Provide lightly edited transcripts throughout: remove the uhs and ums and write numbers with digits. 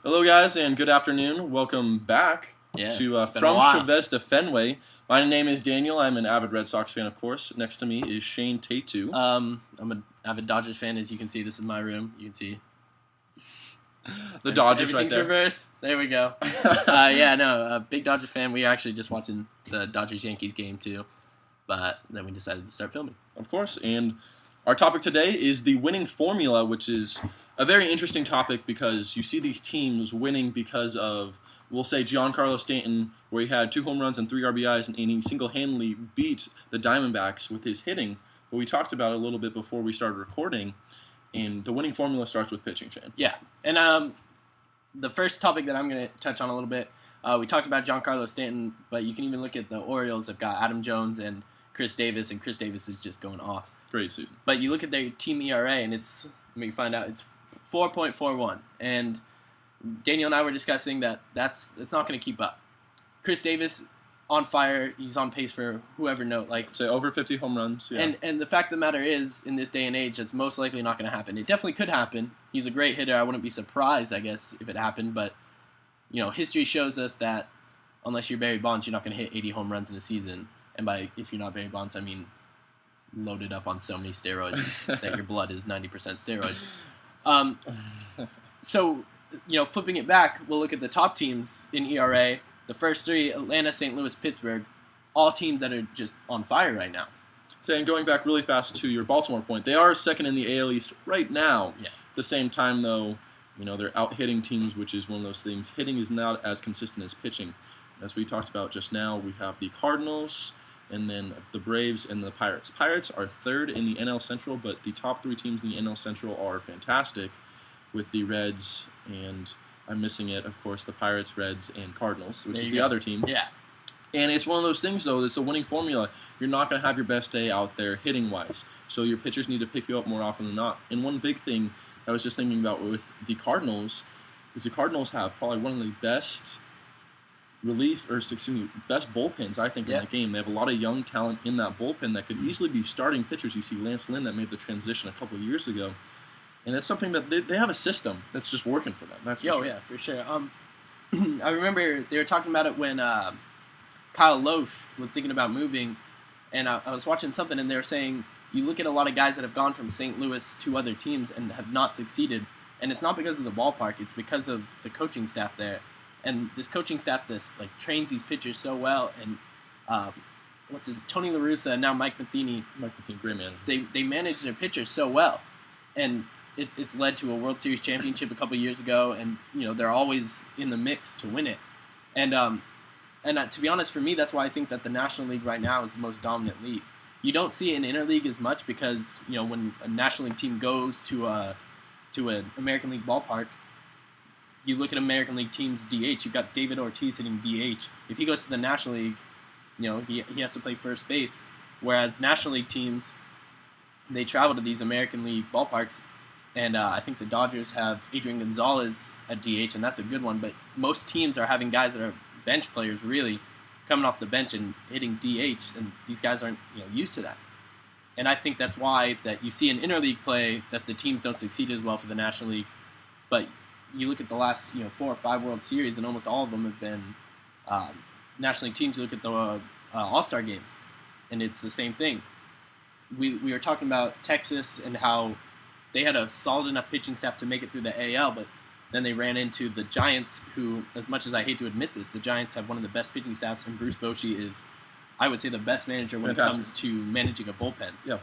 Hello, guys, and good afternoon. Welcome back to it's been a From while. ChavezToFenway. My name is Daniel. I'm an avid Red Sox fan, of course. Next to me is Shane Tatu. I'm an avid Dodgers fan, as you can see. This is my room. You can see The Dodgers right everything's there. reversed. There we go. Big Dodger fan. We were actually just watching the Dodgers-Yankees game, too. But then we decided to start filming. Of course, and our topic today is the winning formula, which is a very interesting topic because you see these teams winning because of, we'll say, Giancarlo Stanton, where he had 2 home runs and 3 RBIs, and he single-handedly beat the Diamondbacks with his hitting. But we talked about it a little bit before we started recording, and the winning formula starts with pitching, Shane. Yeah, and the first topic that I'm going to touch on a little bit, we talked about Giancarlo Stanton, but you can even look at the Orioles. They've got Adam Jones and Chris Davis, and Chris Davis is just going off. Great season. But you look at their team ERA, and it's 4.41. And Daniel and I were discussing that's not going to keep up. Chris Davis on fire. He's on pace for whoever knows. Say over 50 home runs. Yeah. And the fact of the matter is, in this day and age, it's most likely not going to happen. It definitely could happen. He's a great hitter. I wouldn't be surprised, I guess, if it happened. But history shows us that unless you're Barry Bonds, you're not going to hit 80 home runs in a season. And if you're not Barry Bonds, I mean loaded up on so many steroids that your blood is 90% steroid. So, flipping it back, we'll look at the top teams in ERA. The first 3, Atlanta, St. Louis, Pittsburgh, all teams that are just on fire right now. Saying going back really fast to your Baltimore point, they are second in the AL East right now. Yeah. At the same time, though, they're out hitting teams, which is one of those things. Hitting is not as consistent as pitching. As we talked about just now, we have the Cardinals, and then the Braves and the Pirates. Pirates are third in the NL Central, but the top 3 teams in the NL Central are fantastic, with the Reds and I'm missing it, of course, the Pirates, Reds, and Cardinals, which is the other team. Yeah. And it's one of those things, though, it's a winning formula. You're not going to have your best day out there hitting-wise, so your pitchers need to pick you up more often than not. And one big thing I was just thinking about with the Cardinals is the Cardinals have probably one of the best best bullpens, I think, in that game. They have a lot of young talent in that bullpen that could easily be starting pitchers. You see Lance Lynn that made the transition a couple of years ago. And that's something that they have a system that's just working for them. That's for sure. Yeah, for sure. I remember they were talking about it when Kyle Loesch was thinking about moving, and I was watching something, and they were saying you look at a lot of guys that have gone from St. Louis to other teams and have not succeeded, and it's not because of the ballpark, it's because of the coaching staff there. And this coaching staff trains these pitchers so well, and Tony La Russa and now Mike Matheny. Mike Matheny, great manager. They manage their pitchers so well, and it's led to a World Series championship a couple years ago, and they're always in the mix to win it. And to be honest, for me, that's why I think that the National League right now is the most dominant league. You don't see it in interleague as much because when a National League team goes to an American League ballpark, you look at American League teams DH. You've got David Ortiz hitting DH. If he goes to the National League, he has to play first base. Whereas National League teams, they travel to these American League ballparks. And I think the Dodgers have Adrian Gonzalez at DH, and that's a good one. But most teams are having guys that are bench players, really, coming off the bench and hitting DH, and these guys aren't used to that. And I think that's why that you see in interleague play that the teams don't succeed as well for the National League. But you look at the last 4 or 5 World Series, and almost all of them have been National League teams. You look at the All-Star games, and it's the same thing. We were talking about Texas and how they had a solid enough pitching staff to make it through the AL, but then they ran into the Giants, who, as much as I hate to admit this, the Giants have one of the best pitching staffs, and Bruce Bochy is, I would say, the best manager when it comes to managing a bullpen. Yeah.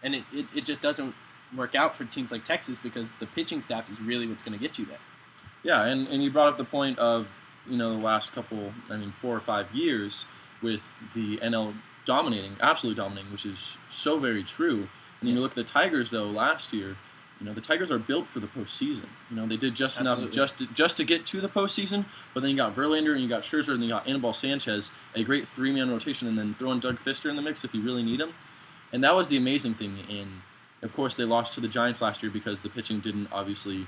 And it just doesn't work out for teams like Texas because the pitching staff is really what's going to get you there. Yeah, and you brought up the point of, the last 4 or 5 years with the NL absolutely dominating, which is so very true. And then you look at the Tigers, though, last year, the Tigers are built for the postseason. They did just enough just to get to the postseason, but then you got Verlander and you got Scherzer and then you got Anibal Sanchez, a great 3-man rotation, and then throwing Doug Fister in the mix if you really need him. And that was the amazing thing. And, of course, they lost to the Giants last year because the pitching didn't obviously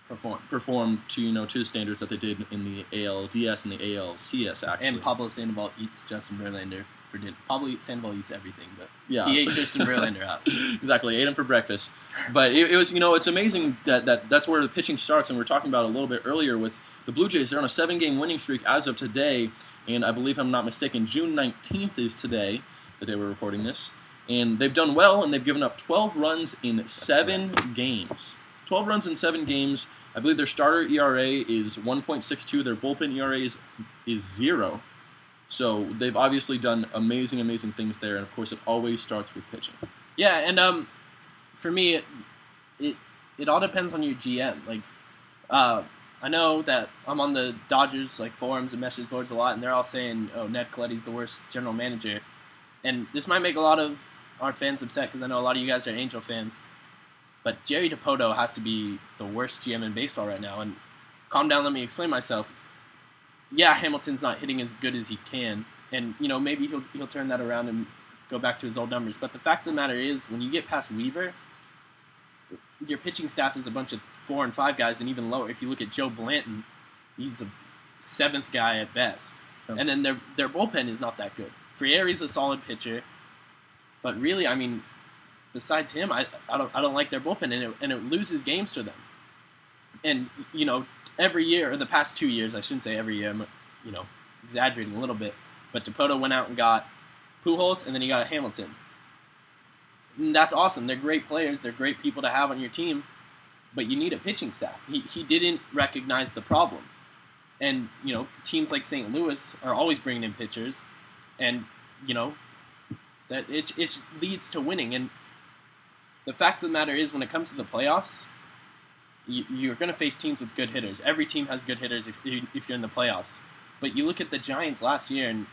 perform to to the standards that they did in the ALDS and the ALCS, actually. And Pablo Sandoval eats Justin Verlander for dinner. Probably Sandoval eats everything, but Yeah. he ate Tristan Verlander out. Exactly, ate him for breakfast. But it was, it's amazing that's where the pitching starts, and we were talking about it a little bit earlier with the Blue Jays. They're on a 7-game winning streak as of today, and I believe, if I'm not mistaken, June 19th is today, the day we're recording this. And they've done well, and they've given up 12 runs in 7 games. 12 runs in 7 games. I believe their starter ERA is 1.62. Their bullpen ERA is 0. So they've obviously done amazing, amazing things there. And, of course, it always starts with pitching. Yeah, and for me, it all depends on your GM. Like, I know that I'm on the Dodgers forums and message boards a lot, and they're all saying, "Oh, Ned Colletti's the worst general manager," and this might make a lot of our fans upset because I know a lot of you guys are Angel fans. But Jerry Dipoto has to be the worst GM in baseball right now. And calm down, let me explain myself. Yeah, Hamilton's not hitting as good as he can, and maybe he'll turn that around and go back to his old numbers. But the fact of the matter is, when you get past Weaver, your pitching staff is a bunch of 4 and 5 guys, and even lower. If you look at Joe Blanton, he's a 7th guy at best. Okay. And then their bullpen is not that good. Frieri's a solid pitcher, but really, I mean, besides him, I don't like their bullpen, and it loses games to them. And every year, or the past 2 years, I shouldn't say every year, I'm exaggerating a little bit, but Dipoto went out and got Pujols, and then he got Hamilton. And that's awesome. They're great players. They're great people to have on your team, but you need a pitching staff. He didn't recognize the problem. And, teams like St. Louis are always bringing in pitchers, and, that it leads to winning. And the fact of the matter is, when it comes to the playoffs, you're going to face teams with good hitters. Every team has good hitters if you're in the playoffs. But you look at the Giants last year, and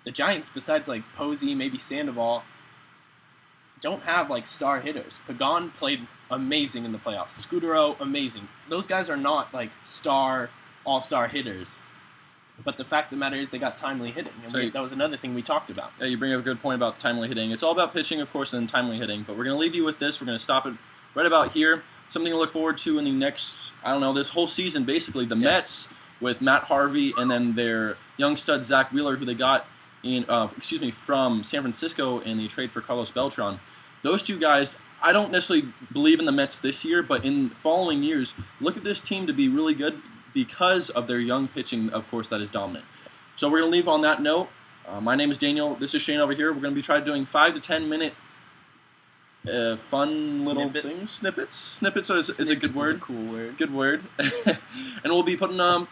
the Giants, besides Posey, maybe Sandoval, don't have star hitters. Pagan played amazing in the playoffs. Scudero, amazing. Those guys are not star, all-star hitters. But the fact of the matter is, they got timely hitting. And that was another thing we talked about. Yeah, you bring up a good point about timely hitting. It's all about pitching, of course, and timely hitting. But we're going to leave you with this. We're going to stop it right about here. Something to look forward to in the next, this whole season, basically. The Mets with Matt Harvey, and then their young stud Zach Wheeler, who they got from San Francisco in the trade for Carlos Beltran. Those two guys, I don't necessarily believe in the Mets this year, but in following years, look at this team to be really good because of their young pitching, of course, that is dominant. So we're going to leave on that note. My name is Daniel. This is Shane over here. We're going to be trying doing 5 to 10 minute fun little things. Snippets. Snippets is a good word. Is a cool word. Good word. And we'll be putting them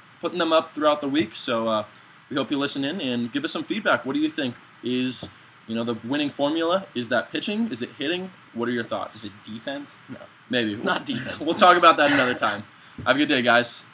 up throughout the week. So we hope you listen in and give us some feedback. What do you think is the winning formula? Is that pitching? Is it hitting? What are your thoughts? Is it defense? No. Maybe. It's not defense. We'll talk about that another time. Have a good day, guys.